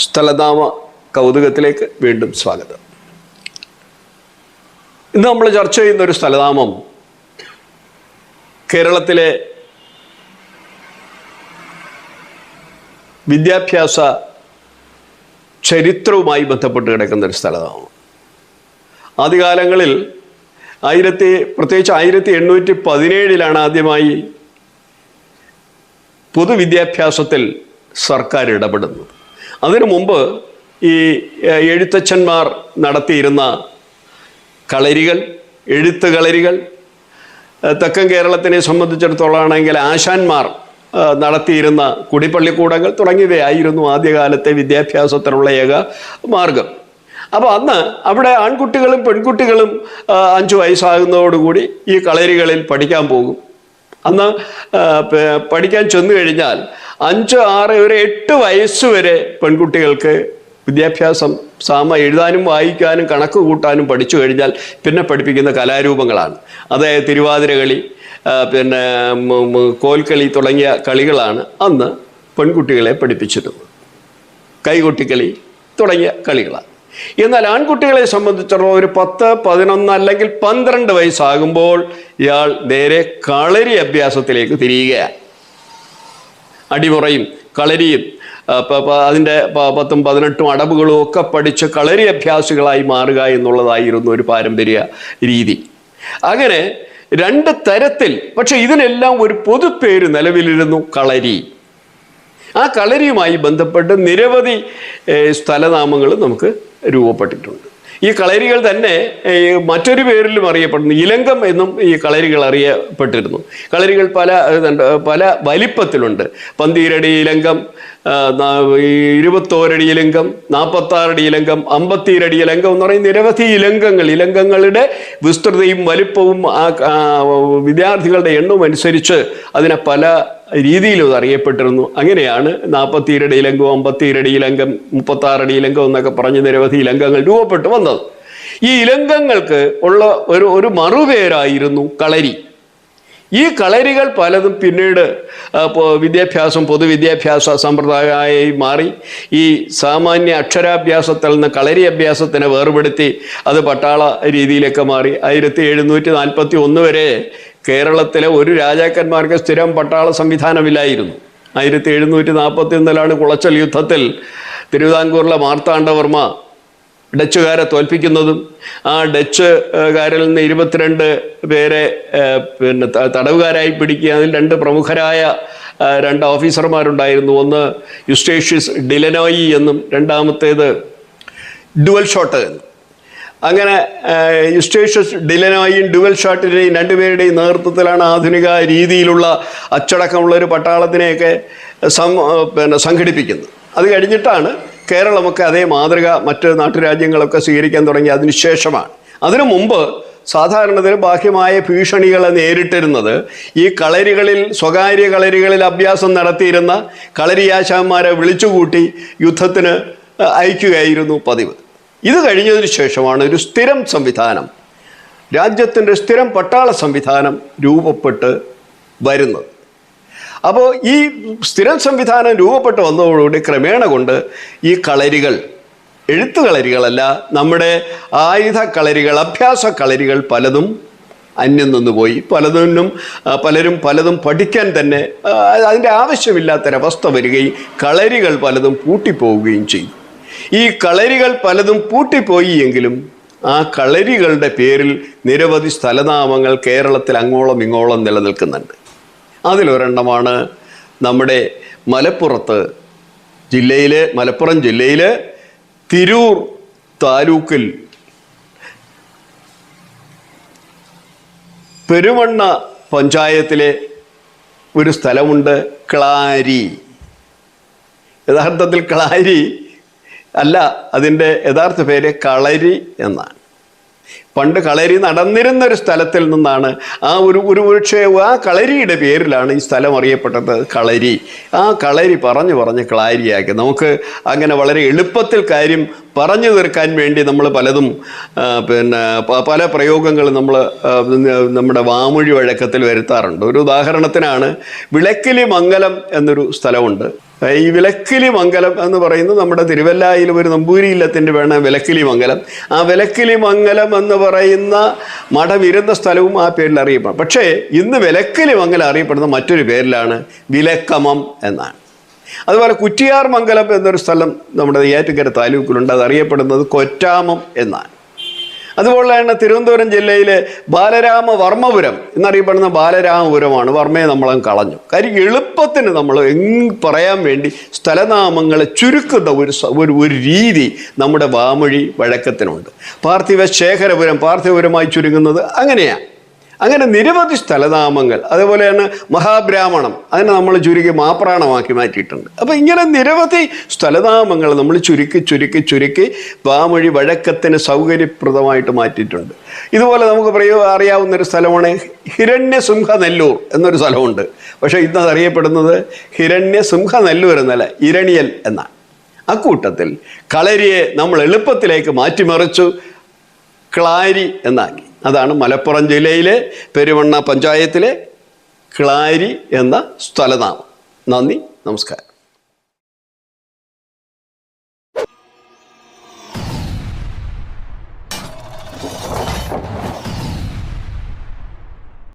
സ്ഥലനാമ കൗതുകത്തിലേക്ക് വീണ്ടും സ്വാഗതം. ഇന്ന് നമ്മൾ ചർച്ച ചെയ്യുന്ന ഒരു സ്ഥലനാമം കേരളത്തിലെ വിദ്യാഭ്യാസ ചരിത്രവുമായി ബന്ധപ്പെട്ട് കിടക്കുന്ന ഒരു സ്ഥലനാമം. ആദ്യകാലങ്ങളിൽ പ്രത്യേകിച്ച് 1817 ആദ്യമായി പൊതുവിദ്യാഭ്യാസത്തിൽ സർക്കാർ ഇടപെടുന്നത്. അതിനു മുമ്പ് ഈ എഴുത്തച്ഛന്മാർ നടത്തിയിരുന്ന കളരികൾ, എഴുത്ത് കളരികൾ, തെക്കൻ കേരളത്തിനെ സംബന്ധിച്ചിടത്തോളം ആണെങ്കിൽ ആശാന്മാർ നടത്തിയിരുന്ന കുടിപ്പള്ളിക്കൂടങ്ങൾ തുടങ്ങിയവയായിരുന്നു ആദ്യകാലത്തെ വിദ്യാഭ്യാസത്തിനുള്ള ഏക മാർഗം. അപ്പോൾ അന്ന് അവിടെ ആൺകുട്ടികളും പെൺകുട്ടികളും 5 വയസ്സാകുന്നതോടുകൂടി ഈ കളരികളിൽ പഠിക്കാൻ പോകും. അന്ന് പഠിക്കാൻ ചെന്നു കഴിഞ്ഞാൽ 5, 6, ഒരു 8 വയസ്സ് വരെ പെൺകുട്ടികൾക്ക് വിദ്യാഭ്യാസം എഴുതാനും വായിക്കാനും കണക്ക് കൂട്ടാനും പഠിച്ചു കഴിഞ്ഞാൽ പിന്നെ പഠിപ്പിക്കുന്ന കലാരൂപങ്ങളാണ്. അതായത് തിരുവാതിരകളി, പിന്നെ കോൽക്കളി തുടങ്ങിയ കളികളാണ് അന്ന് പെൺകുട്ടികളെ പഠിപ്പിച്ചിരുന്നത്. കൈകൊട്ടിക്കളി തുടങ്ങിയ കളികളാണ്. എന്നാൽ ആൺകുട്ടികളെ സംബന്ധിച്ചിടത്തോളം ഒരു 10, 11 അല്ലെങ്കിൽ 12 വയസ്സാകുമ്പോൾ ഇയാൾ നേരെ കളരി അഭ്യാസത്തിലേക്ക് തിരിയുകയാണ്. അടിമുറയും കളരിയും അതിൻ്റെ 10ഉം 18ഉം അടവുകളും ഒക്കെ പഠിച്ച് കളരി അഭ്യാസികളായി മാറുക എന്നുള്ളതായിരുന്നു ഒരു പാരമ്പര്യ രീതി. അങ്ങനെ 2 തരത്തിൽ, പക്ഷെ ഇതിനെല്ലാം ഒരു പൊതുപ്പേര് നിലവിലിരുന്നു, കളരി. ആ കളരിയുമായി ബന്ധപ്പെട്ട് നിരവധി സ്ഥലനാമങ്ങൾ നമുക്ക് രൂപപ്പെട്ടിട്ടുണ്ട്. ഈ കളരികൾ തന്നെ മറ്റൊരു പേരിലും അറിയപ്പെടുന്നു. ഇലങ്കം എന്നും ഈ കളരികൾ അറിയപ്പെട്ടിരുന്നു. കളരികൾ പല വലിപ്പത്തിലുണ്ട്. 12 അടി ഇലങ്കം, 21 അടി ഇലങ്കം, 46 അടി ഇലങ്കം, 57 അടി ഇലങ്കം എന്ന് പറയുന്ന നിരവധി ഇലങ്കങ്ങളുടെ വിസ്തൃതിയും വലിപ്പവും വിദ്യാർത്ഥികളുടെ എണ്ണവും അനുസരിച്ച് അതിനെ പല രീതിയിലും അറിയപ്പെട്ടിരുന്നു. അങ്ങനെയാണ് 47 അടി ഇലങ്കം, 57 അടി ഇലങ്കം, 36 അടി ഇലങ്കം എന്നൊക്കെ പറഞ്ഞ് നിരവധി ഇലങ്കങ്ങൾ രൂപപ്പെട്ടു വന്നത്. ഈ ഇലങ്കങ്ങൾക്ക് ഉള്ള ഒരു മറുപേരായിരുന്നു കളരി. ഈ കളരികൾ പലതും പിന്നീട് പൊതുവിദ്യാഭ്യാസ സമ്പ്രദായമായി മാറി. ഈ സാമാന്യ അക്ഷരാഭ്യാസത്തിൽ നിന്ന് കളരി അഭ്യാസത്തിനെ വേർപെടുത്തി അത് പട്ടാള രീതിയിലേക്ക് മാറി. 1741 വരെ കേരളത്തിലെ ഒരു രാജാക്കന്മാർക്ക് സ്ഥിരം പട്ടാള സംവിധാനമില്ലായിരുന്നു. 1741 കുളച്ചൽ യുദ്ധത്തിൽ തിരുവിതാംകൂറിലെ മാർത്താണ്ഡവർമ്മ ഡച്ചുകാരെ തോൽപ്പിക്കുന്നതും ആ ഡച്ചുകാരിൽ നിന്ന് 22 പേരെ പിന്നെ തടവുകാരായി പിടിക്കുക. അതിൽ 2 പ്രമുഖരായ 2 ഓഫീസർമാരുണ്ടായിരുന്നു. ഒന്ന് യുസ്റ്റേഷ്യസ് ഡിലനോയി എന്നും രണ്ടാമത്തേത് ഡുവൽ ഷോട്ട് എന്നും. അങ്ങനെ യുസ്റ്റേഷ്യസ് ഡിലനോയും ഡുവൽ ഷോട്ടിൻ്റെയും 2 പേരുടെയും നേതൃത്വത്തിലാണ് ആധുനിക രീതിയിലുള്ള അച്ചടക്കമുള്ള ഒരു പട്ടാളത്തിനെയൊക്കെ സംഘടിപ്പിക്കുന്നത്. അത് കഴിഞ്ഞിട്ടാണ് കേരളമൊക്കെ അതേ മാതൃക മറ്റ് നാട്ടുരാജ്യങ്ങളൊക്കെ സ്വീകരിക്കാൻ തുടങ്ങി. അതിനുശേഷമാണ്. അതിനു മുമ്പ് സാധാരണത്തിൽ ബാഹ്യമായ ഭീഷണികളെ നേരിട്ടിരുന്നത് ഈ കളരികളിൽ, സ്വകാര്യ കളരികളിൽ അഭ്യാസം നടത്തിയിരുന്ന കളരിയാശാന്മാരെ വിളിച്ചുകൂട്ടി യുദ്ധത്തിന് അയക്കുകയായിരുന്നു പതിവ്. ഇത് കഴിഞ്ഞതിന് ശേഷമാണ് ഒരു സ്ഥിരം സംവിധാനം, രാജ്യത്തിൻ്റെ സ്ഥിരം പട്ടാള സംവിധാനം രൂപപ്പെട്ട് വരുന്നത്. അപ്പോൾ ഈ സ്ഥിരം സംവിധാനം രൂപപ്പെട്ട് വന്നതോടുകൂടി ക്രമേണ കൊണ്ട് ഈ കളരികൾ, എഴുത്ത് കളരികളല്ല, നമ്മുടെ ആയുധ കളരികൾ, അഭ്യാസ കളരികൾ പലതും അന്യം നിന്നുപോയി. പലരും പലതും പഠിക്കാൻ തന്നെ അതിൻ്റെ ആവശ്യമില്ലാത്തൊരവസ്ഥ വരികയും കളരികൾ പലതും പൂട്ടിപ്പോവുകയും ചെയ്തു. ഈ കളരികൾ പലതും പൂട്ടിപ്പോയി എങ്കിലും ആ കളരികളുടെ പേരിൽ നിരവധി സ്ഥലനാമങ്ങൾ കേരളത്തിൽ അങ്ങോളം ഇങ്ങോളം നിലനിൽക്കുന്നുണ്ട്. അതിലൊരെണ്ണമാണ് നമ്മുടെ മലപ്പുറം ജില്ലയിൽ തിരൂർ താലൂക്കിൽ പെരുവണ്ണ പഞ്ചായത്തിലെ ഒരു സ്ഥലമുണ്ട്, ക്ലാരി. യഥാർത്ഥത്തിൽ ക്ലാരി അല്ല, അതിൻ്റെ യഥാർത്ഥ പേര് കളരി എന്നാണ്. പണ്ട് കളരി നടന്നിരുന്നൊരു സ്ഥലത്തിൽ നിന്നാണ് ആ കളരിയുടെ പേരിലാണ് ഈ സ്ഥലം അറിയപ്പെട്ടത്, കളരി. ആ കളരി പറഞ്ഞ് ക്ലാരിയാക്കി. നമുക്ക് അങ്ങനെ വളരെ എളുപ്പത്തിൽ കാര്യം പറഞ്ഞു തീർക്കാൻ വേണ്ടി നമ്മൾ പലതും പല പ്രയോഗങ്ങൾ നമ്മുടെ വാമൊഴി വഴക്കത്തിൽ വരുത്താറുണ്ട്. ഒരു ഉദാഹരണത്തിനാണ് വിളക്കിലി മംഗലം എന്നൊരു സ്ഥലമുണ്ട്. ഈ വിലക്കിലി മംഗലം എന്ന് പറയുന്നത് നമ്മുടെ തിരുവല്ലായിൽ ഒരു നമ്പൂരി ഇല്ലത്തിൻ്റെ വേണം വിലക്കിലി മംഗലം. ആ വിലക്കിലി മംഗലം എന്ന് പറയുന്ന മഠം ഇരുന്ന സ്ഥലവും ആ പേരിൽ അറിയപ്പെടും. പക്ഷേ ഇന്ന് വിലക്കിലി മംഗലം അറിയപ്പെടുന്ന മറ്റൊരു പേരിലാണ്, വിലക്കമം എന്നാണ്. അതുപോലെ കുറ്റിയാർ മംഗലം എന്നൊരു സ്ഥലം നമ്മുടെ നെയ്യാറ്റിൻകര താലൂക്കിലുണ്ട്, അത് അറിയപ്പെടുന്നത് കൊറ്റാമം എന്നാണ്. അതുപോലെ തന്നെ തിരുവനന്തപുരം ജില്ലയിലെ ബാലരാമവർമ്മപുരം എന്നറിയപ്പെടുന്ന ബാലരാമപുരമാണ്. വർമ്മയെ നമ്മളങ്ങ് കളഞ്ഞു. കാര്യം എളുപ്പത്തിന് നമ്മൾ പറയാൻ വേണ്ടി സ്ഥലനാമങ്ങളെ ചുരുക്കുന്ന ഒരു രീതി നമ്മുടെ വാമൊഴി വഴക്കത്തിനുണ്ട്. പാർത്ഥിവശേഖരപുരം പാർത്ഥിവപുരമായി ചുരുങ്ങുന്നത് അങ്ങനെയാണ്. അങ്ങനെ നിരവധി സ്ഥലനാമങ്ങൾ. അതുപോലെ തന്നെ മഹാബ്രാഹ്മണം, അതിനെ നമ്മൾ ചുരുക്കി മാപ്രാണമാക്കി മാറ്റിയിട്ടുണ്ട്. അപ്പോൾ ഇങ്ങനെ നിരവധി സ്ഥലനാമങ്ങൾ നമ്മൾ ചുരുക്കി വാമൊഴി വഴക്കത്തിന് സൗകര്യപ്രദമായിട്ട് മാറ്റിയിട്ടുണ്ട്. ഇതുപോലെ നമുക്ക് അറിയാവുന്നൊരു സ്ഥലമാണ് ഹിരണ്യസിംഹനെല്ലൂർ എന്നൊരു സ്ഥലമുണ്ട്. പക്ഷേ ഇന്നത് അറിയപ്പെടുന്നത് ഹിരണ്യസിംഹനെല്ലൂർ എന്നല്ല, ഇരണിയൽ എന്നാണ്. അക്കൂട്ടത്തിൽ കളരിയെ നമ്മൾ എളുപ്പത്തിലേക്ക് മാറ്റിമറിച്ചു, ക്ലാരി എന്നാക്കി. അതാണ് മലപ്പുറം ജില്ലയിലെ പെരുവണ്ണ പഞ്ചായത്തിലെ ക്ലാരി എന്ന സ്ഥലനാമം. നന്ദി, നമസ്കാരം.